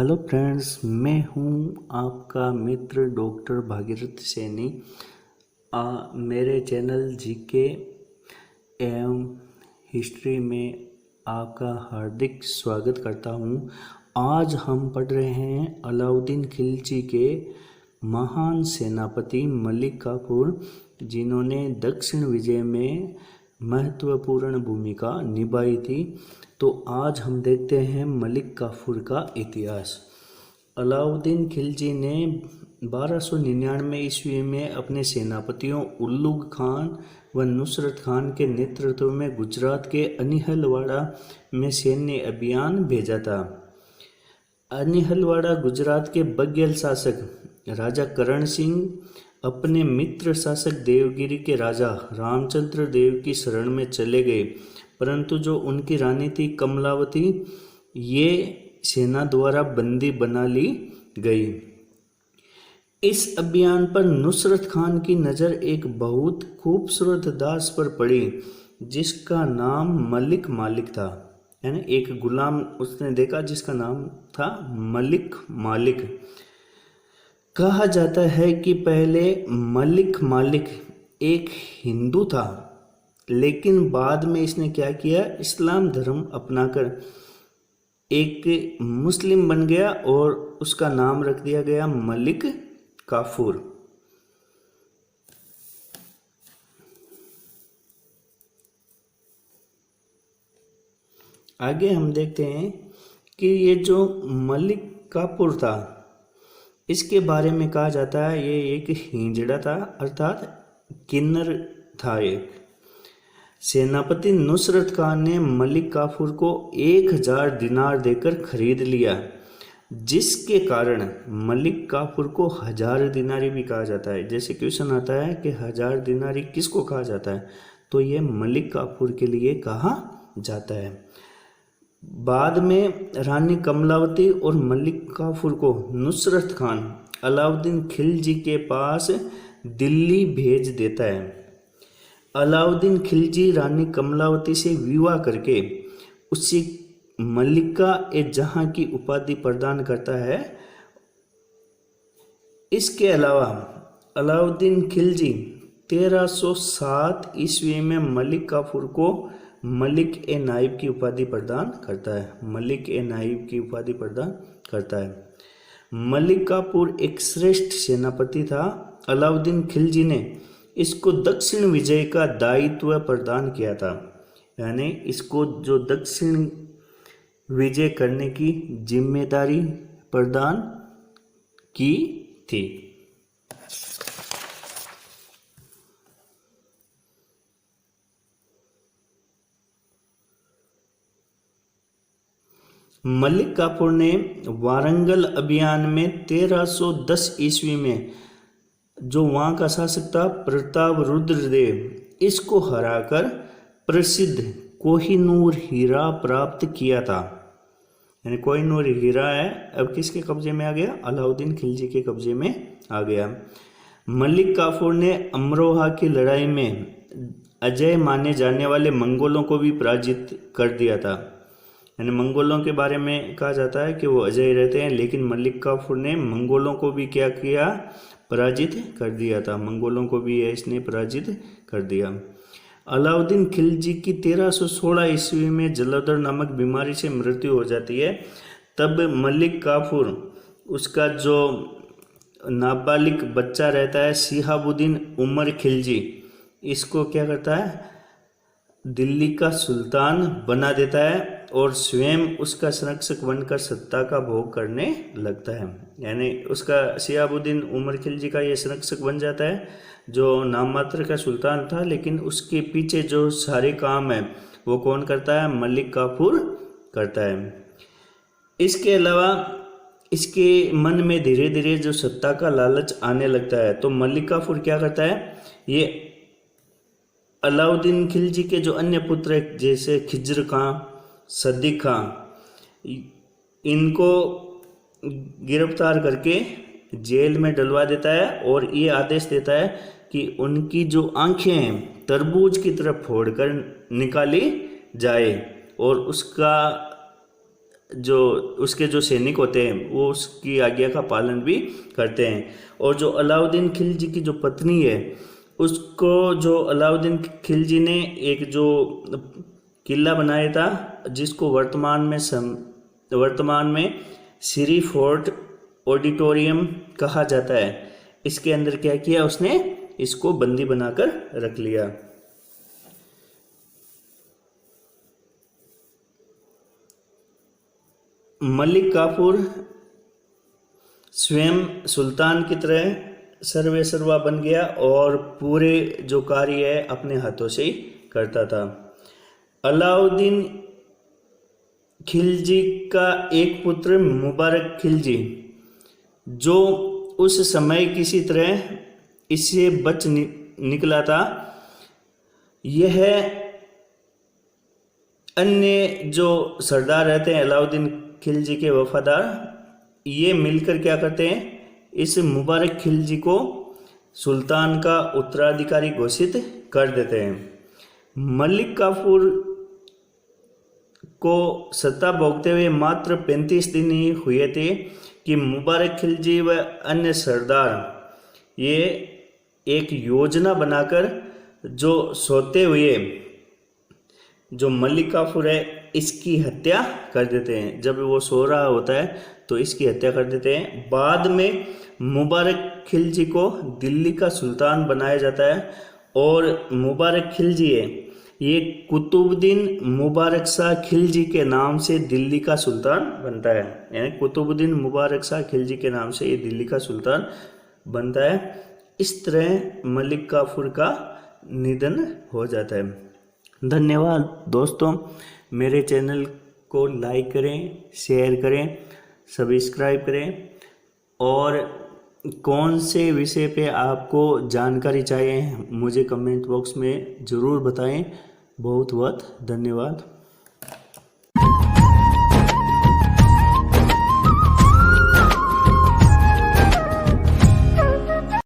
Hello friends, मैं हूं आपका मित्र डॉक्टर भागीरथ सैनी। मेरे चैनल जीके एवं हिस्ट्री में आपका हार्दिक स्वागत करता हूं। आज हम पढ़ रहे हैं अलाउद्दीन खिलजी के महान सेनापति मलिक काफूर, जिन्होंने दक्षिण विजय में महत्वपूर्ण भूमिका निभाई थी। तो आज हम देखते हैं मलिक काफूर का इतिहास। अलाउद्दीन खिलजी ने 1299 ईस्वी में अपने सेनापतियों उल्लुग खान व नुसरत खान के नेतृत्व में गुजरात के अनिहलवाड़ा में सैन्य अभियान भेजा था। अनिहलवाड़ा गुजरात के बघेल शासक राजा करण सिंह अपने मित्र शासक देवगिरी के राजा रामचंद्र देव की शरण में चले गए, परंतु जो उनकी रानी थी कमलावती, ये सेना द्वारा बंदी बना ली गई। इस अभियान पर नुसरत खान की नज़र एक बहुत खूबसूरत दास पर पड़ी, जिसका नाम मलिक मालिक था। यानी एक गुलाम उसने देखा जिसका नाम था मलिक मालिक। कहा जाता है कि पहले मलिक मालिक एक हिंदू था, लेकिन बाद में इसने क्या किया, इस्लाम धर्म अपनाकर एक मुस्लिम बन गया और उसका नाम रख दिया गया मलिक काफूर। आगे हम देखते हैं कि ये जो मलिक काफूर था, इसके बारे में कहा जाता है ये एक हिजड़ा था, अर्थात किन्नर था। एक सेनापति नुसरत खान ने मलिक काफूर को 1000 दिनार देकर खरीद लिया, जिसके कारण मलिक काफूर को 1000 दिनारी भी कहा जाता है। जैसे क्वेश्चन आता है कि 1000 दिनारी किसको कहा जाता है, तो ये मलिक काफूर के लिए कहा जाता है। बाद में रानी कमलावती और मलिक काफूर को नुसरत खान अलाउद्दीन खिलजी के पास दिल्ली भेज देता है। अलाउद्दीन खिलजी रानी कमलावती से विवाह करके उसे मलिका ए जहां की उपाधि प्रदान करता है। इसके अलावा अलाउद्दीन खिलजी 1307 ईस्वी में मलिक काफूर को मलिक ए नाइब की उपाधि प्रदान करता है। मलिक ए नाइब की उपाधि प्रदान करता है। मलिक काफूर एक श्रेष्ठ सेनापति था। अलाउद्दीन खिलजी ने इसको दक्षिण विजय का दायित्व प्रदान किया था, यानी इसको जो दक्षिण विजय करने की जिम्मेदारी प्रदान की थी। मलिक काफूर ने वारंगल अभियान में 1310 ईस्वी में जो वहाँ का शासक था प्रताप रुद्रदेव, इसको हराकर प्रसिद्ध कोहिनूर हीरा प्राप्त किया था। यानी कोहिनूर हीरा है अब किसके कब्जे में आ गया, अलाउद्दीन खिलजी के कब्जे में आ गया। मलिक काफूर ने अमरोहा की लड़ाई में अजय माने जाने वाले मंगोलों को भी पराजित कर दिया था। यानी मंगोलों के बारे में कहा जाता है कि वो अजय रहते हैं, लेकिन मलिक काफूर ने मंगोलों को भी क्या किया, पराजित कर दिया था। मंगोलों को भी इसने पराजित कर दिया। अलाउद्दीन खिलजी की 1316 ईस्वी में जलोदर नामक बीमारी से मृत्यु हो जाती है। तब मलिक काफूर उसका जो नाबालिग बच्चा रहता है शिहाबुद्दीन उमर खिलजी, इसको क्या करता है, दिल्ली का सुल्तान बना देता है और स्वयं उसका संरक्षक बनकर सत्ता का भोग करने लगता है। यानी उसका शिहाबुद्दीन उमर खिलजी का ये संरक्षक बन जाता है, जो नाम मात्र का सुल्तान था, लेकिन उसके पीछे जो सारे काम है वो कौन करता है, मलिक काफूर करता है। इसके अलावा इसके मन में धीरे धीरे जो सत्ता का लालच आने लगता है, तो मलिक काफूर क्या करता है, ये अलाउद्दीन खिलजी के जो अन्य पुत्र हैं जैसे खिज्र खां, सद्दीक खां, इनको गिरफ्तार करके जेल में डलवा देता है और ये आदेश देता है कि उनकी जो आंखें हैं तरबूज की तरफ फोड़कर निकाली जाए और उसका जो उसके जो सैनिक होते हैं वो उसकी आज्ञा का पालन भी करते हैं। और जो अलाउद्दीन खिलजी की जो पत्नी है उसको जो अलाउद्दीन खिलजी ने एक जो किला बनाया था जिसको वर्तमान में सिरी फोर्ट ऑडिटोरियम कहा जाता है, इसके अंदर क्या किया उसने, इसको बंदी बनाकर रख लिया। मलिक काफूर स्वयं सुल्तान की तरह सर्वे सर्वा बन गया और पूरे जो कार्य है अपने हाथों से ही करता था। अलाउद्दीन खिलजी का एक पुत्र मुबारक खिलजी जो उस समय किसी तरह इससे बच निकला था, यह अन्य जो सरदार रहते हैं अलाउद्दीन खिलजी के वफादार, ये मिलकर क्या करते हैं, इस मुबारक खिलजी को सुल्तान का उत्तराधिकारी घोषित कर देते हैं। मलिक काफूर को सत्ता भोगते हुए मात्र 35 दिन ही हुए थे कि मुबारक खिलजी व अन्य सरदार ये एक योजना बनाकर जो सोते हुए जो मलिक काफूर है इसकी हत्या कर देते हैं। जब वो सो रहा होता है तो इसकी हत्या कर देते हैं। बाद में मुबारक खिलजी को दिल्ली का सुल्तान बनाया जाता है और मुबारक खिलजी है ये कुतुबुद्दीन मुबारक शाह खिलजी के नाम से दिल्ली का सुल्तान बनता है, यानी कुतुबुद्दीन मुबारक शाह खिलजी के नाम से ये दिल्ली का सुल्तान बनता है। इस तरह मलिक काफूर का निधन हो जाता है। धन्यवाद दोस्तों, मेरे चैनल को लाइक करें, शेयर करें, सब्सक्राइब करें और कौन से विषय पे आपको जानकारी चाहिए मुझे कमेंट बॉक्स में ज़रूर बताएं। बहुत बहुत धन्यवाद।